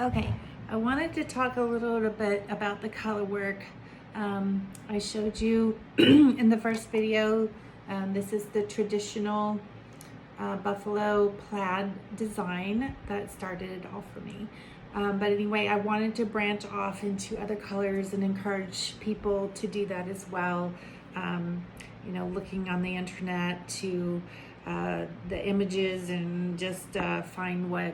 Okay, I wanted to talk a little bit about the color work. I showed you in the first video, this is the traditional buffalo plaid design that started it all for me. But anyway, I wanted to branch off into other colors and encourage people to do that as well. You know, looking on the internet to the images and just find what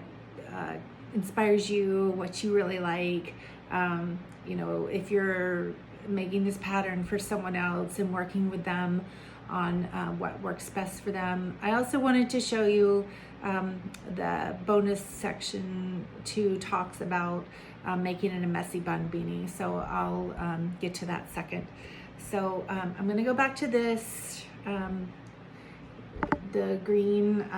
inspires you, what you really like. You know, if you're making this pattern for someone else and working with them on what works best for them. I also wanted to show you the bonus section 2 talks about making it a messy bun beanie. So I'll get to that second. So I'm gonna go back to this, the green.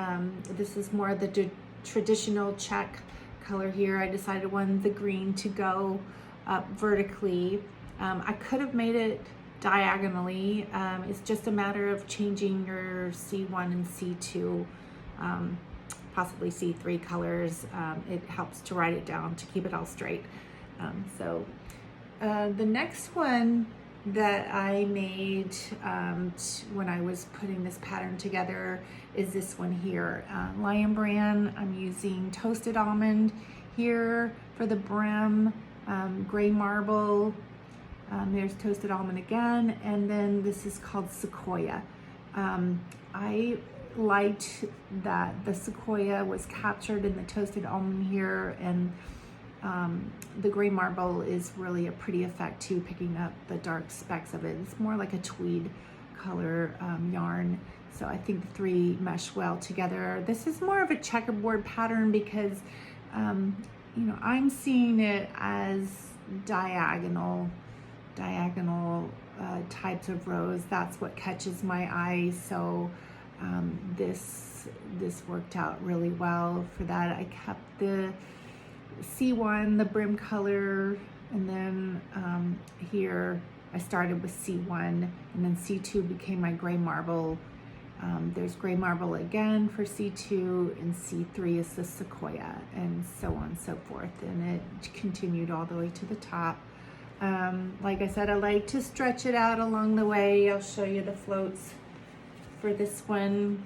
This is more of the traditional check color here. I decided I wanted the green to go up vertically. I could have made it diagonally. It's just a matter of changing your C1 and C2, possibly C3 colors. It helps to write it down to keep it all straight. The next one that I made when I was putting this pattern together is this one here. Lion Brand, I'm using toasted almond here for the brim, gray marble, there's toasted almond again, and then this is called Sequoia. I liked that the Sequoia was captured in the toasted almond here, and the gray marble is really a pretty effect too, picking up the dark specks of it. It's more like a tweed color yarn. So I think the three mesh well together. This is more of a checkerboard pattern because, you know, I'm seeing it as diagonal types of rows. That's what catches my eye. So this worked out really well for that. I kept the C1, the brim color, and then here I started with C1, and then C2 became my gray marble. There's gray marble again for C2, and C3 is the Sequoia, and so on and so forth, and it continued all the way to the top. Like I said, I like to stretch it out along the way. I'll show you the floats for this one,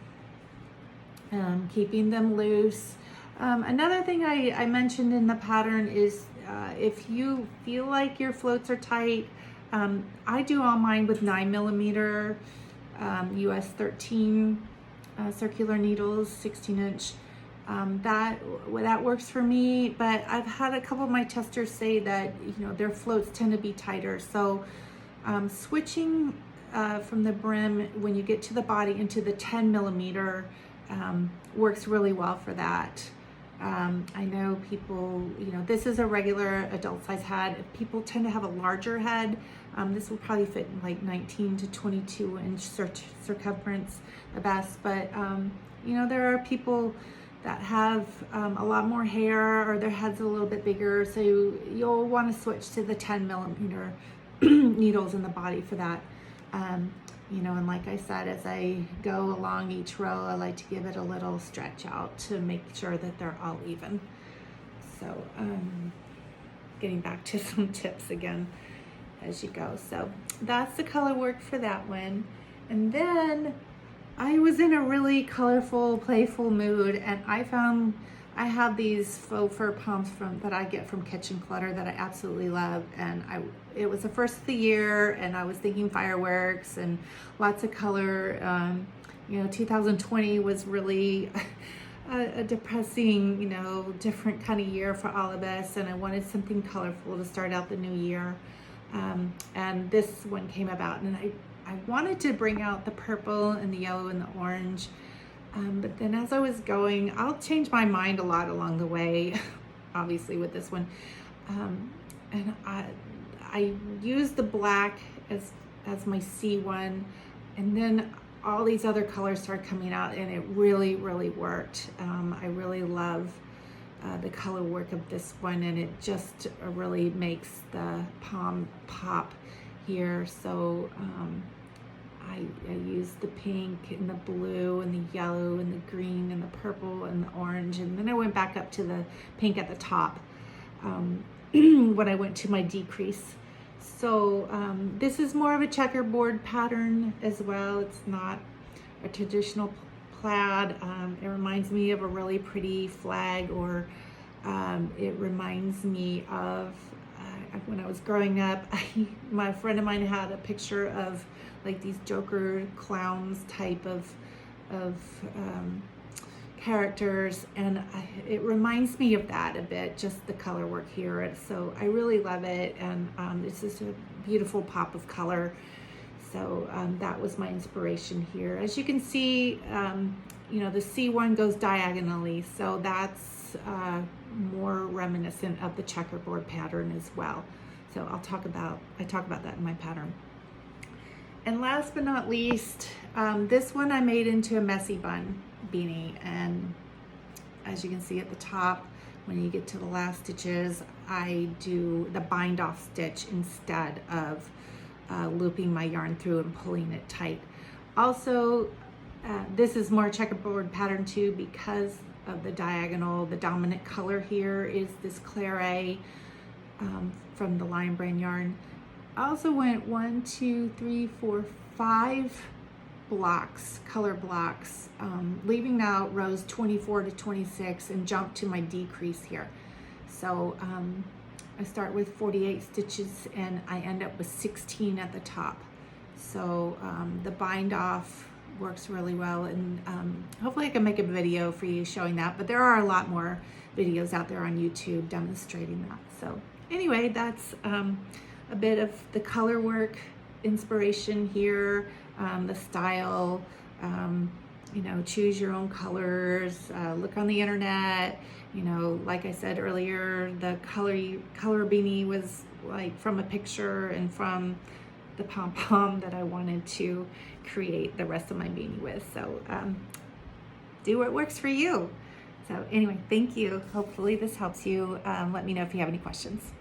keeping them loose. Another thing I mentioned in the pattern is if you feel like your floats are tight, I do all mine with 9mm US 13 circular needles, 16-inch. That works for me, but I've had a couple of my testers say that, you know, their floats tend to be tighter. So switching from the brim when you get to the body into the 10mm works really well for that. I know people, you know, this is a regular adult size head. People tend to have a larger head. This will probably fit in like 19 to 22 inch circumference the best, but you know, there are people that have a lot more hair or their head's a little bit bigger, so you'll want to switch to the 10mm needles in the body for that. You know, and like I said, as I go along each row, I like to give it a little stretch out to make sure that they're all even. So getting back to some tips again as you go. So that's the color work for that one. And then I was in a really colorful, playful mood, and I found I have these faux fur poms that I get from Kitchen Clutter that I absolutely love, and it was the first of the year, and I was thinking fireworks and lots of color. You know, 2020 was really a depressing, you know, different kind of year for all of us, and I wanted something colorful to start out the new year. And this one came about, and I wanted to bring out the purple and the yellow and the orange. But then as I was going, I'll change my mind a lot along the way, obviously with this one. And I used the black as my C1, and then all these other colors started coming out, and it really, really worked. I really love the color work of this one, and it just really makes the pom pop here. So I used the pink and the blue and the yellow and the green and the purple and the orange, and then I went back up to the pink at the top. when I went to my decrease. So this is more of a checkerboard pattern as well. It's not a traditional plaid. It reminds me of a really pretty flag, or it reminds me of when I was growing up, my friend of mine had a picture of like these Joker clowns type of characters, and it reminds me of that a bit, just the color work here. So I really love it, and it's just a beautiful pop of color. So that was my inspiration here. As you can see, you know, the C1 goes diagonally, so that's more reminiscent of the checkerboard pattern as well. So I talk about that in my pattern. And last but not least, this one I made into a messy bun beanie, and as you can see at the top, when you get to the last stitches, I do the bind off stitch instead of looping my yarn through and pulling it tight. Also, this is more checkerboard pattern too, because of the diagonal. The dominant color here is this claret from the Lion Brand yarn. I also went 1, 2, 3, 4, 5 blocks, color blocks, leaving out rows 24 to 26 and jump to my decrease here. So I start with 48 stitches and I end up with 16 at the top. So the bind off works really well, and hopefully I can make a video for you showing that, but there are a lot more videos out there on YouTube demonstrating that. So anyway, that's a bit of the color work inspiration here, the style, you know, choose your own colors, look on the internet. You know, like I said earlier, the color beanie was like from a picture and from the pom-pom that I wanted to create the rest of my beanie with. So do what works for you. So anyway, thank you. Hopefully this helps you. Let me know if you have any questions.